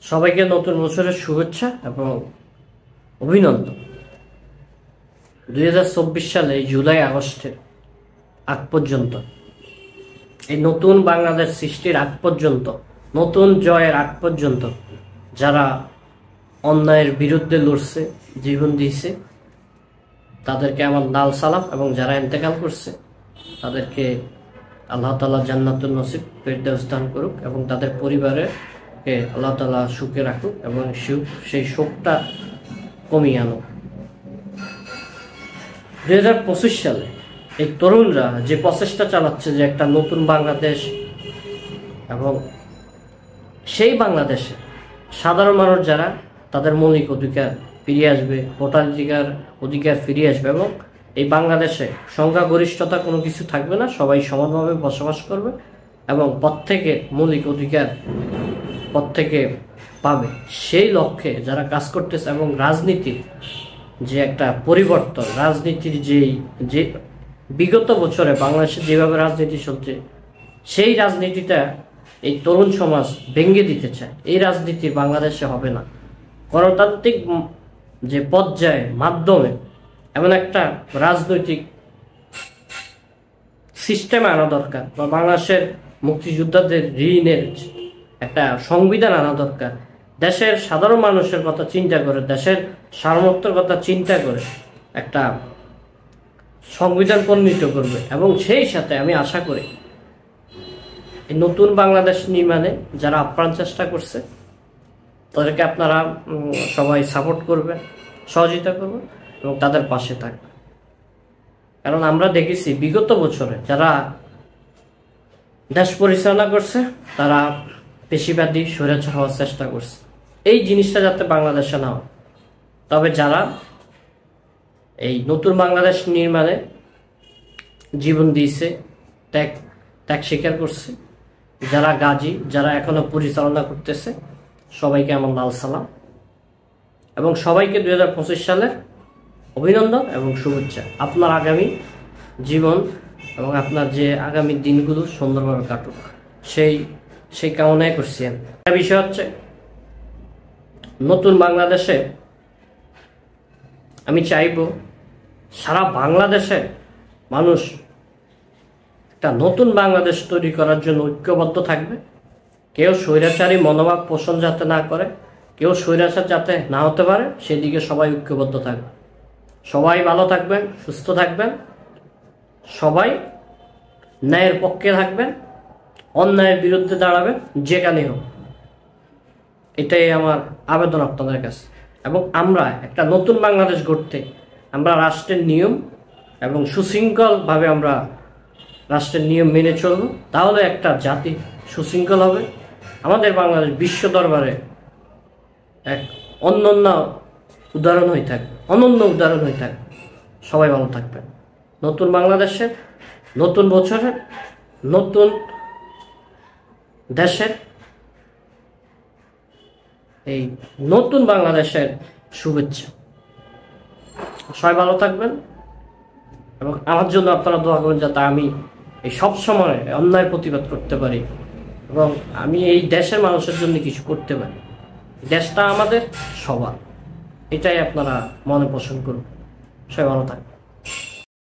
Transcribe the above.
সবাইকে নতুন বছরের শুভেচ্ছা এবং অভিনন্দন। 2024 সালে জুলাই আগস্টের আগ পর্যন্ত, এই নতুন বাংলাদেশ সৃষ্টির আগ পর্যন্ত, নতুন জয়ের আগ পর্যন্ত যারা অন্যায়ের বিরুদ্ধে লড়ছে, জীবন দিয়েছে, তাদেরকে আমার লাল সালাম। এবং যারা ইন্তেকাল করছে তাদেরকে আল্লাহ তাআলা জান্নাতুল নসিব ফেরদাউস দান করুক এবং তাদের পরিবারকে আল্লাহ তাআলা সুখে রাখুক এবং সেই শোকটা কমিয়ে আনুক। 2025 সালে এই তরুণরা যে প্রচেষ্টা চালাচ্ছে যে একটা নতুন বাংলাদেশ, এবং সেই বাংলাদেশে সাধারণ মানুষ যারা তাদের মৌলিক অধিকার ফিরিয়ে আসবে, ভোটাধিকার অধিকার ফিরিয়ে আসবে এবং এই বাংলাদেশে সংখ্যাগরিষ্ঠতা কোনো কিছু থাকবে না, সবাই সমানভাবে বসবাস করবে এবং প্রত্যেকের মৌলিক অধিকার প্রত্যেকে পাবে। সেই লক্ষ্যে যারা কাজ করতেছে এবং রাজনীতির যে একটা পরিবর্তন, রাজনীতির যে বিগত বছরে বাংলাদেশে যেভাবে রাজনীতি চলছে, সেই রাজনীতিটা এই তরুণ সমাজ ভেঙে দিতে চায়। এই রাজনীতি বাংলাদেশে হবে না। গণতান্ত্রিক যে পর্যায়ে মাধ্যমে এমন একটা রাজনৈতিক সিস্টেম আনা দরকার, বা বাংলাদেশের মুক্তিযোদ্ধাদের ঋণের একটা সংবিধান আনা দরকার। দেশের সাধারণ মানুষের কথা চিন্তা করে, দেশের সার্বভৌমত্বের কথা চিন্তা করে একটা সংবিধান প্রণীত করবে। এবং সেই সাথে আমি আশা করি এই নতুন বাংলাদেশ নির্মাণে যারা আপ্রাণ চেষ্টা করছে তাদেরকে আপনারা সবাই সাপোর্ট করবেন, সহযোগিতা করবেন এবং তাদের পাশে থাকবেন। কারণ আমরা দেখেছি বিগত বছরে যারা দেশ পরিচালনা করছে তারা পেশিবাদী স্বৈরাচার হওয়ার চেষ্টা করছে। এই জিনিসটা যাতে বাংলাদেশে না হয়, তবে যারা এই নতুন বাংলাদেশ নির্মাণে জীবন দিয়েছে, ত্যাগ স্বীকার করছে, যারা গাজী, যারা এখনো পরিচালনা করতেছে, সবাইকে আমার লাল সালাম এবং সবাইকে 2025 সালের অভিনন্দন এবং শুভেচ্ছা। আপনার আগামী জীবন এবং আপনার যে আগামী দিনগুলো সুন্দরভাবে কাটুক, সেই কামনাই করছি। একটা বিষয় হচ্ছে, নতুন বাংলাদেশে আমি চাইব সারা বাংলাদেশে মানুষ একটা নতুন বাংলাদেশ তৈরি করার জন্য ঐক্যবদ্ধ থাকবে। কেউ স্বৈরাচারী মনোভাব পোষণ যাতে না করে, কেউ স্বৈরাচার যাতে না হতে পারে, সেদিকে সবাই ঐক্যবদ্ধ থাকবে। সবাই ভালো থাকবেন, সুস্থ থাকবেন, সবাই ন্যায়ের পক্ষে থাকবেন, অন্যায়ের বিরুদ্ধে দাঁড়াবেন যেখানে হোক। এটাই আমার আবেদন আপনাদের কাছে। এবং আমরা একটা নতুন বাংলাদেশ গড়তে আমরা রাষ্ট্রের নিয়ম এবং সুশৃঙ্খলভাবে আমরা রাষ্ট্রের নিয়ম মেনে চলব, তাহলে একটা জাতি সুশৃঙ্খল হবে। আমাদের বাংলাদেশ বিশ্ব দরবারে এক অনন্য উদাহরণ হয়ে থাকবে। সবাই ভালো থাকবেন। নতুন বাংলাদেশের, নতুন বছরের, নতুন দেশের, এই নতুন বাংলাদেশের শুভেচ্ছা। সবাই ভালো থাকবেন এবং আমার জন্য আপনারা দোয়া করবেন যাতে আমি এই সবসময় অন্যায় প্রতিবাদ করতে পারি এবং আমি এই দেশের মানুষের জন্য কিছু করতে পারি। দেশটা আমাদের সবার, এটাই আপনারা মনে পোষণ করুন। সবাই ভালো থাকবেন।